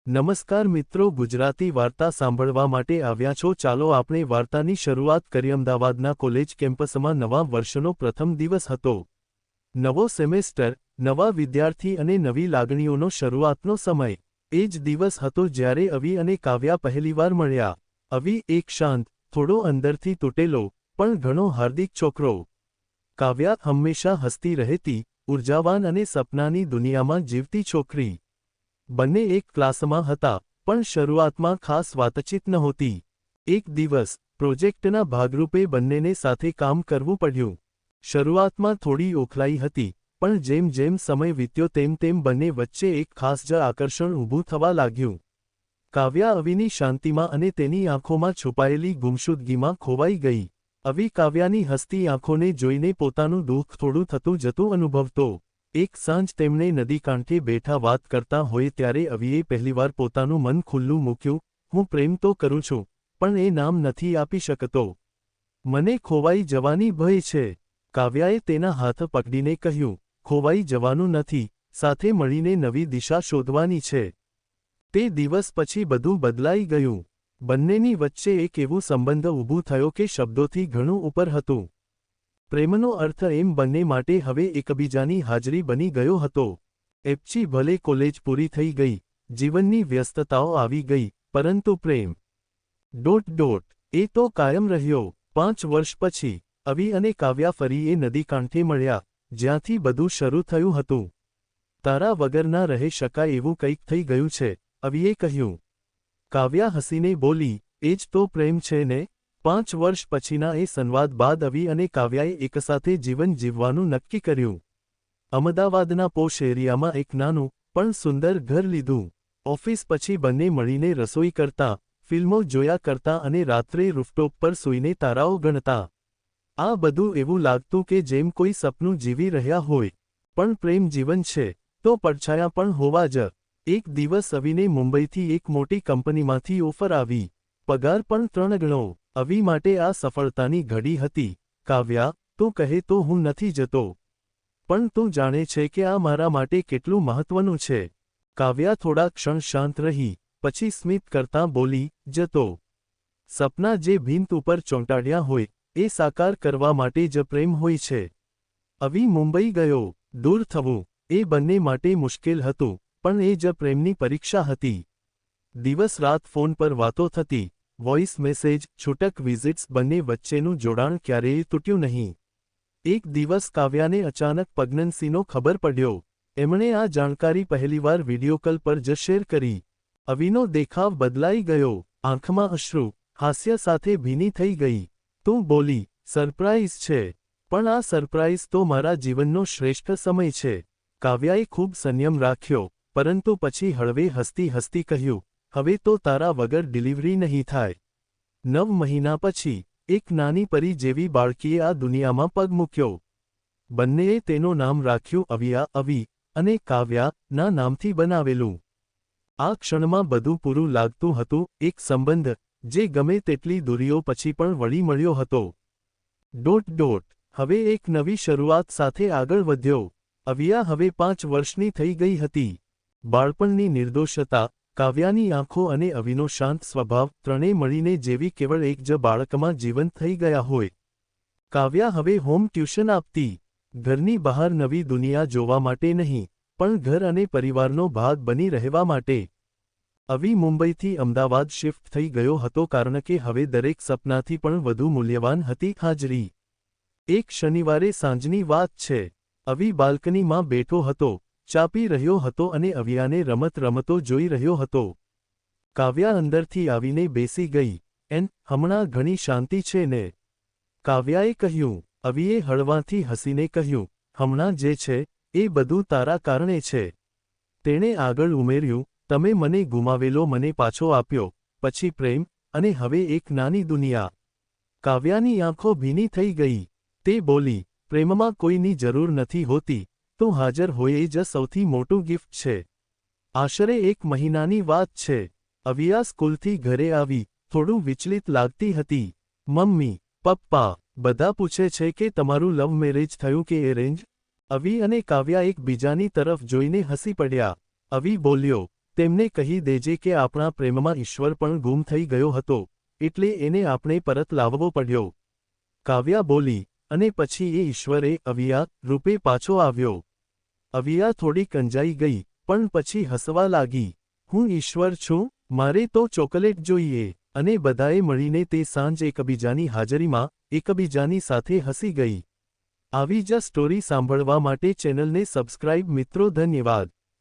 નમસ્કાર મિત્રો, ગુજરાતી વાર્તા સાંભળવા માટે આવ્યા છો। ચાલો આપણે વાર્તાની શરૂઆત કરીએ। અમદાવાદના કોલેજ કેમ્પસમાં નવા વર્ષનો પ્રથમ દિવસ હતો। નવો સેમેસ્ટર, નવા વિદ્યાર્થી અને નવી લાગણીઓનો શરૂઆતનો સમય। એ જ દિવસ હતો જ્યારે અવી અને કાવ્યા પહેલીવાર મળ્યા। અવી એક શાંત, થોડો અંદરથી તૂટેલો, પણ ઘણો હાર્દિક છોકરો। કાવ્યા હંમેશા હસતી રહેતી, ઉર્જાવાન અને સપનાની દુનિયામાં જીવતી છોકરી। બંને એક ક્લાસમાં હતા, પણ શરૂઆતમાં ખાસ વાતચીત નહોતી। એક દિવસ, પ્રોજેક્ટના ભાગરૂપે બંનેને સાથે કામ કરવું પડ્યું। શરૂઆતમાં થોડી ઓખલાઈ હતી, પણ જેમ જેમ સમય વીત્યો તેમ તેમ બંને વચ્ચે એક ખાસ જ આકર્ષણ ઊભું થવા લાગ્યું। કાવ્યા અવીની શાંતિમાં અને તેની આંખોમાં છુપાયેલી ગુમશુદગીમાં ખોવાઈ ગઈ। અવી કાવ્યાની હસતી આંખોને જોઈને પોતાનું દુઃખ થોડું થતું જતું અનુભવતો। એક સાંજ તેમણે નદી કાંઠે બેઠા વાત કરતા હોય ત્યારે અવીએ પહેલીવાર પોતાનું મન ખુલ્લું મૂક્યું। હું પ્રેમ તો કરું છું, પણ એ નામ નથી આપી શકતો। મને ખોવાઈ જવાની ભય છે। કાવ્યાએ તેના હાથ પકડીને કહ્યું, ખોવાઈ જવાનું નથી, સાથે મળીને નવી દિશા શોધવાની છે। તે દિવસ પછી બધું બદલાઈ ગયું। બંનેની વચ્ચે એક એવું સંબંધ ઊભું થયો કે શબ્દોથી ઘણું ઉપર હતું। પ્રેમનો અર્થ એમ બંને માટે હવે એકબીજાની હાજરી બની ગયો હતો। એપચી ભલે કોલેજ પૂરી થઈ ગઈ, જીવનની વ્યસ્તતાઓ આવી ગઈ, પરંતુ પ્રેમ એ તો કાયમ રહ્યો। 5 વર્ષ પછી, અવી અને કાવ્યા ફરી એ નદી કાંઠે મળ્યા, જ્યાંથી બધું શરૂ થયું હતું। તારા વગર ના રહી શકાય એવું કંઈક થઈ ગયું છે, અવીએ કહ્યું। કાવ્યા હસીને બોલી, એ જ તો પ્રેમ છે ને। 5 વર્ષ પછીના એ સંવાદ બાદ અવી અને કાવ્યાએ એકસાથે જીવન જીવવાનું નક્કી કર્યું। અમદાવાદના પોશ એરિયામાં એક નાનું, પણ સુંદર ઘર લીધું। ઓફિસ પછી બંને મળીને રસોઈ કરતા, ફિલ્મો જોયા કરતા અને રાત્રે રૂફટોપ પર સૂઈને તારાઓ ગણતા। આ બધું એવું લાગતું કે જેમ કોઈ સપનું જીવી રહ્યા હોય। પણ પ્રેમ જીવન છે, તો પડછાયા પણ હોવા જ। એક દિવસ અવીને મુંબઈથી એક મોટી કંપનીમાંથી ઓફર આવી, પગાર પણ 3 ગણો। અવી માટે આ સફળતાની ઘડી હતી। કાવ્યા, તું કહે તો હું નથી જતો, પણ તું જાણે છે કે આ મારા માટે કેટલું મહત્વનું છે। કાવ્યા થોડા ક્ષણ શાંત રહી, પછી સ્મિત કરતાં બોલી, જતો। સપના જે ભીંત ઉપર ચોંટાડ્યા હોય, એ સાકાર કરવા માટે જ પ્રેમ હોય છે। અવી મુંબઈ ગયો। દૂર થવું, એ બંને માટે મુશ્કેલ હતું, પણ એ જ પ્રેમની પરીક્ષા હતી। દિવસ રાત ફોન પર વાતો થતી, વોઇસ મેસેજ, છૂટક વિઝિટ્સ, બંને વચ્ચેનું જોડાણ ક્યારેય તૂટ્યું નહીં। એક દિવસ કાવ્યાને અચાનક પ્રેગ્નન્સીનો ખબર પડ્યો। એમણે આ જાણકારી પહેલીવાર વિડિયો કોલ પર જ શેર કરી। અવીનો દેખાવ બદલાઈ ગયો, આંખમાં અશ્રુ, હાસ્ય સાથે ભીની થઈ ગઈ। તું બોલી, સરપ્રાઇઝ છે, પણ આ સરપ્રાઇઝ તો મારા જીવનનો શ્રેષ્ઠ સમય છે। કાવ્યાએ ખૂબ સંયમ રાખ્યો, પરંતુ પછી હળવે હસતી હસતી કહ્યું, હવે તો તારા વગર ડિલિવરી નહીં થાય। 9 મહિના પછી, એક નાની પરી જેવી બાળકીએ આ દુનિયામાં પગ મૂક્યો। બંનેએ તેનું નામ રાખ્યું અવિયા, અવી, અને કાવ્યા ના નામથી બનાવેલું। આ ક્ષણમાં બધું પૂરું લાગતું હતું, એક સંબંધ, જે ગમે તેટલી દૂરીઓ પછી પણ વળી મળ્યો હતો। હવે એક નવી શરૂઆત સાથે આગળ વધ્યો। અવિયા હવે 5 વર્ષની થઈ ગઈ હતી। બાળપણની નિર્દોષતા, કાવ્યાની આંખો અને અવીનો શાંત સ્વભાવ, ત્રણેય મળીને જેવી કેવળ એક જ બાળકમાં જીવંત થઈ ગયા હોય। કાવ્યા હવે હોમ ટ્યુશન આપતી, ઘરની બહાર નવી દુનિયા જોવા માટે નહીં, પણ ઘર અને પરિવારનો ભાગ બની રહેવા માટે। અવી મુંબઈથી અમદાવાદ શિફ્ટ થઈ ગયો હતો કારણ કે હવે દરેક સપનાથી પણ વધુ મૂલ્યવાન હતી હાજરી। એક શનિવારે સાંજની વાત છે। અવી બાલ્કનીમાં બેઠો હતો, ચા પી રહ્યો હતો અને અવિયાને રમત રમતો જોઈ રહ્યો હતો। કાવ્યા અંદરથી આવીને બેસી ગઈ। હમણાં ઘણી શાંતિ છે ને? કાવ્યાએ કહ્યું। અવીએ હળવાથી હસીને કહ્યું, હમણાં જે છે, એ બધું તારા કારણે છે। તેણે આગળ ઉમેર્યું, તમે મને ગુમાવેલો મને પાછો આપ્યો, પછી પ્રેમ, અને હવે એક નાની દુનિયા। કાવ્યાની આંખો ભીની થઈ ગઈ। તે બોલી, પ્રેમમાં કોઈની જરૂર નથી હોતી, તું હાજર હોય એ જ સૌથી મોટું ગિફ્ટ છે। આશરે 1 મહિનાની વાત છે। અવિયા સ્કૂલથી ઘરે આવી, થોડું વિચલિત લાગતી હતી। મમ્મી, પપ્પા, બધા પૂછે છે કે તમારું લવ મેરેજ થયું કે એરેન્જ? અવી અને કાવ્યા એકબીજાની તરફ જોઈને હસી પડ્યા। અવી બોલ્યો, તેમને કહી દેજે કે આપણા પ્રેમમાં ઈશ્વર પણ ગુમ થઈ ગયો હતો, એટલે એને આપણે પરત લાવવો પડ્યો. કાવ્યા બોલી, અને પછી એ ઈશ્વરે અવિયા રૂપે પાછો આવ્યો. અવિયા થોડી કંજાઈ ગઈ, પણ પછી હસવા લાગી. હું ઈશ્વર છું, મારે તો ચોકલેટ જોઈએ. અને બધાએ મળીને તે સાંજ એકબીજાની હાજરીમાં એકબીજાની સાથે હસી ગઈ. આવી જ સ્ટોરી સાંભળવા માટે ચેનલને સબસ્ક્રાઇબ મિત્રો. ધન્યવાદ.